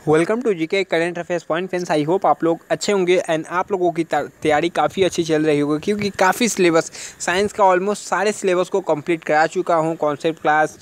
Welcome to GK current affairs point friends. I hope आप लोग अच्छे होंगे एंड आप लोगों की तैयारी काफ़ी अच्छी चल रही होगी, क्योंकि काफ़ी सिलेबस साइंस का ऑलमोस्ट सारे सिलेबस को कंप्लीट करा चुका हूँ। कॉन्सेप्ट क्लास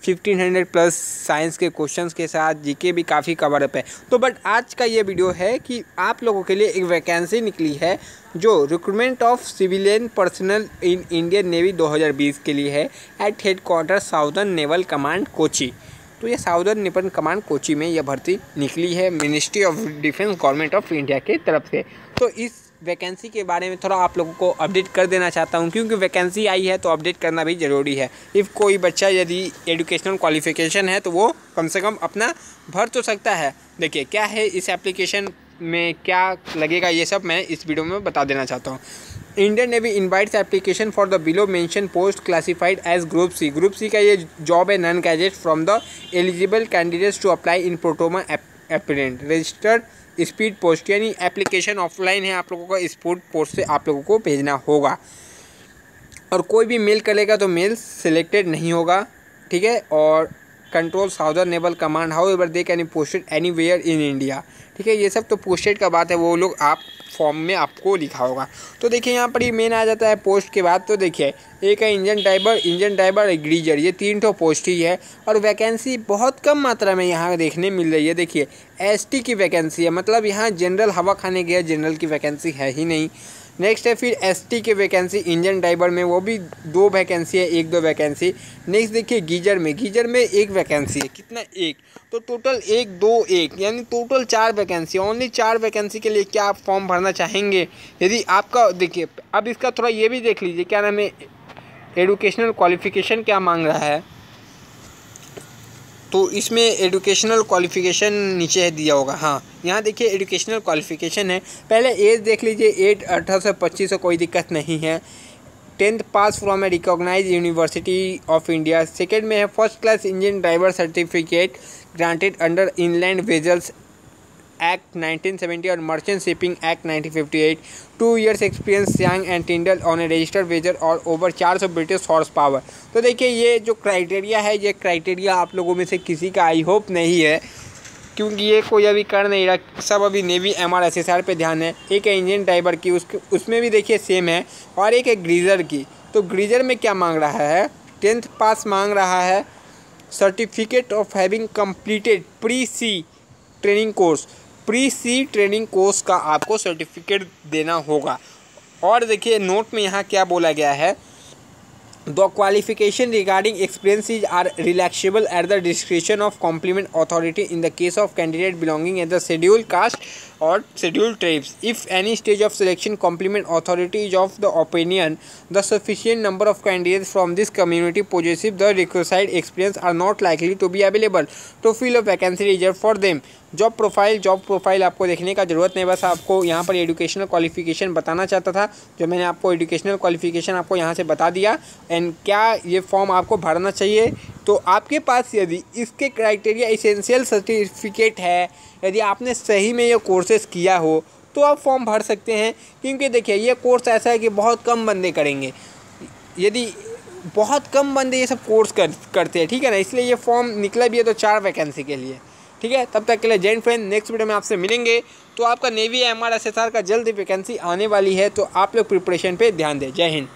1500 प्लस साइंस के क्वेश्चंस के साथ जीके भी काफ़ी कवर अप है। तो बट आज का ये वीडियो है कि आप लोगों के लिए एक वैकेंसी निकली है जो recruitment of civilian personnel in Indian navy 2020 के लिए है at headquarter southern naval command Kochi. तो ये साउदर्न नेवल कमांड कोची में यह भर्ती निकली है ministry of defence government of India की तरफ से। तो इस वैकेंसी के बारे में थोड़ा आप लोगों को अपडेट कर देना चाहता हूं, क्योंकि वैकेंसी आई है तो अपडेट करना भी ज़रूरी है। इफ़ कोई बच्चा यदि एजुकेशनल क्वालिफिकेशन है तो वो कम से कम अपना भर तो सकता है। देखिए क्या है इस एप्लीकेशन में, क्या लगेगा, ये सब मैं इस वीडियो में बता देना चाहता हूँ। Indian navy invites application for the below mention post classified as group C. Group C का ये जॉब है non cadet from the eligible candidates to apply in proforma appended registered speed post, यानी application offline है, आप लोगों का speed post से आप लोगों को भेजना होगा और कोई भी मेल करेगा तो मेल सिलेक्टेड नहीं होगा, ठीक है। और control southern naval command however they can posted anywhere in India, ठीक है। ये सब तो पोस्टेड का बात है, वो लोग आप फॉर्म में आपको लिखा होगा। तो देखिए यहाँ पर ये मेन आ जाता है पोस्ट के बाद। तो देखिए एक है इंजन ड्राइवर ग्रीजर, ये 3 ठो पोस्ट ही है और वैकेंसी बहुत कम मात्रा में यहाँ देखने मिल रही है। देखिए एसटी की वैकेंसी है, मतलब यहाँ जनरल हवा खाने गया, जनरल की वैकेंसी है ही नहीं। नेक्स्ट है फिर एसटी के वैकेंसी इंजन ड्राइवर में, वो भी 2 वैकेंसी है, 1-2 वैकेंसी। नेक्स्ट देखिए गीजर में 1 वैकेंसी है, कितना 1, तो टोटल 1 2 1 यानी टोटल 4 वैकेंसी। ओनली 4 वैकेंसी के लिए क्या आप फॉर्म भरना चाहेंगे? यदि आपका देखिए अब इसका थोड़ा ये भी देख लीजिए, क्या नाम है, एजुकेशनल क्वालिफिकेशन क्या मांग रहा है। तो इसमें एजुकेशनल क्वालिफ़िकेशन नीचे दिया होगा, हाँ यहाँ देखिए एजुकेशनल क्वालिफ़िकेशन है। पहले एज देख लीजिए, 18 से 25 से कोई दिक्कत नहीं है। 10th pass from a recognise university of India. Second में है first class engine driver certificate granted under inland vessels act 1970 और merchant shipping act 1958। 2 years experience young and tindal on a registered vessel और ओवर 400 ब्रिटिश हॉर्स पावर। तो देखिए ये जो criteria है, ये क्राइटेरिया आप लोगों में से किसी का आई होप नहीं है, क्योंकि ये कोई अभी कर नहीं रहा, सब अभी नेवी MRSSR पे ध्यान है। एक है इंजन ड्राइवर की, उसमें भी देखिए सेम है, और एक है ग्रीजर की। तो ग्रीजर में क्या मांग रहा है, 10th पास मांग रहा है, certificate of having completed pre sea training course का आपको सर्टिफिकेट देना होगा। और देखिए नोट में यहाँ क्या बोला गया है, the qualification regarding experiences are relaxable at the description of complement authority in the case of candidate belonging at the schedule caste और schedule tribes. If any stage of selection complement authority is of the opinion the sufficient number of candidates from this community possessive the required experience are not likely to be available to fill a vacancy reserve for them. Job profile आपको देखने का ज़रूरत नहीं, बस आपको यहाँ पर educational qualification बताना चाहता था, जो मैंने आपको एजुकेशनल क्वालिफिकेशन आपको यहाँ से बता दिया। एंड क्या ये फॉर्म आपको भरना चाहिए, तो आपके पास यदि इसके क्राइटेरिया इसेंशियल सर्टिफिकेट है, यदि आपने सही में ये कोर्सेज किया हो तो आप फॉर्म भर सकते हैं। क्योंकि देखिए ये कोर्स ऐसा है कि बहुत कम बंदे करेंगे, यदि बहुत कम बंदे ये सब कोर्स करते हैं, ठीक है ना, इसलिए ये फॉर्म निकला भी है तो 4 वैकेंसी के लिए, ठीक है। तब तक के लिए जय हिंद फ्रेंड, नेक्स्ट वीडियो में आपसे मिलेंगे। तो आपका नेवी MRSSR का जल्द ही वैकेंसी आने वाली है, तो आप लोग प्रिपरेशन पे ध्यान दें। जय हिंद।